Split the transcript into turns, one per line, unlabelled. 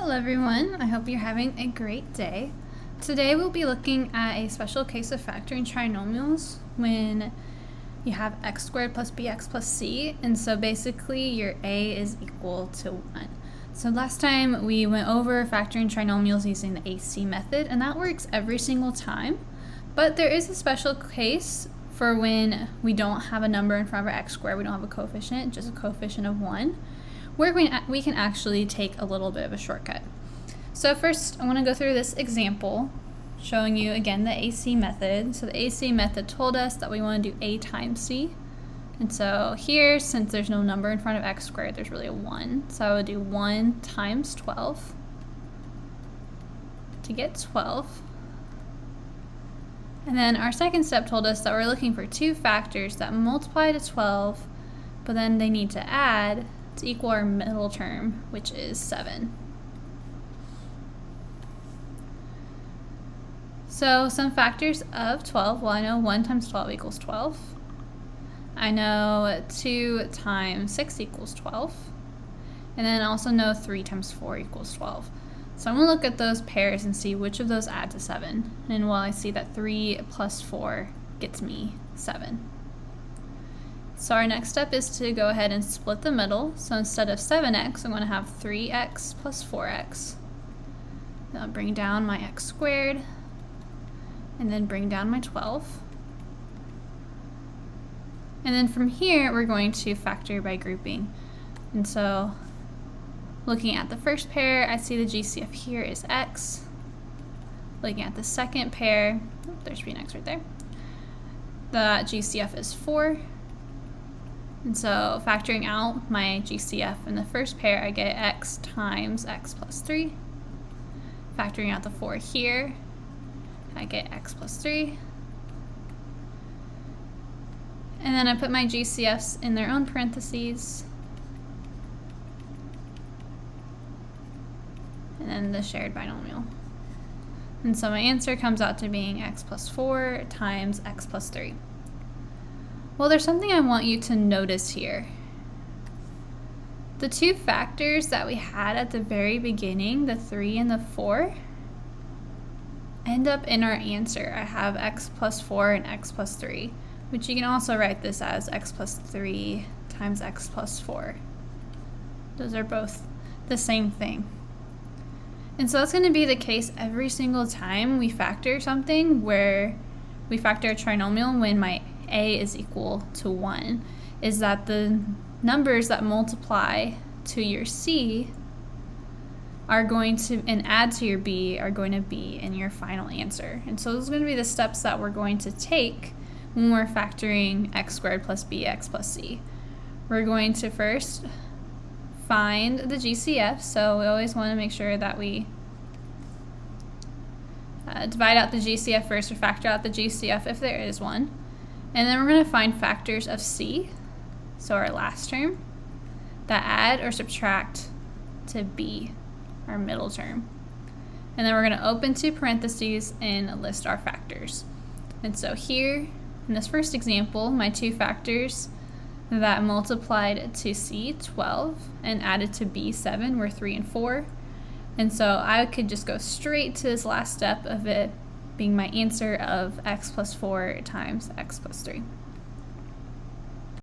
Hello everyone, I hope you're having a great day. Today we'll be looking at a special case of factoring trinomials when you have x squared plus bx plus c, and so basically your a is equal to 1. So last time we went over factoring trinomials using the AC method, and that works every single time, but there is a special case for when we don't have a number in front of our x squared, we don't have a coefficient, just a coefficient of 1. Where we can actually take a little bit of a shortcut. So first, I want to go through this example, showing you again the AC method. So the AC method told us that we want to do a times c. And so here, since there's no number in front of x squared, there's really a 1. So I would do 1 times 12 to get 12. And then our second step told us that we're looking for two factors that multiply to 12, but then they need to add to equal our middle term, which is 7. So some factors of 12, well, I know 1 times 12 equals 12. I know 2 times 6 equals 12. And then I also know 3 times 4 equals 12. So I'm going to look at those pairs and see which of those add to 7. And well, I see that 3 plus 4 gets me 7. So our next step is to go ahead and split the middle. So instead of 7x, I'm going to have 3x plus 4x. Then I'll bring down my x squared, and then bring down my 12. And then from here, we're going to factor by grouping. And so looking at the first pair, I see the GCF here is x. Looking at the second pair, there should be an x right there. The GCF is 4. And so factoring out my GCF in the first pair, I get x times x plus 3. Factoring out the 4 here, I get x plus 3. And then I put my GCFs in their own parentheses. And then the shared binomial. And so my answer comes out to being x plus 4 times x plus 3. Well, there's something I want you to notice here. The two factors that we had at the very beginning, the 3 and the 4, end up in our answer. I have x plus 4 and x plus 3, which you can also write this as x plus 3 times x plus 4. Those are both the same thing. And so that's going to be the case every single time we factor something, where we factor a trinomial when my a is equal to 1, is that the numbers that multiply to your c are going to, and add to your b, are going to be in your final answer. And so those are going to be the steps that we're going to take when we're factoring x squared plus bx plus c. We're going to first find the GCF, so we always want to make sure that we divide out the GCF first, or factor out the GCF if there is one. And then we're going to find factors of c, so our last term, that add or subtract to b, our middle term. And then we're going to open two parentheses and list our factors. And so here, in this first example, my two factors that multiplied to c, 12, and added to b, 7, were 3 and 4. And so I could just go straight to this last step of it being my answer of x plus 4 times x plus 3.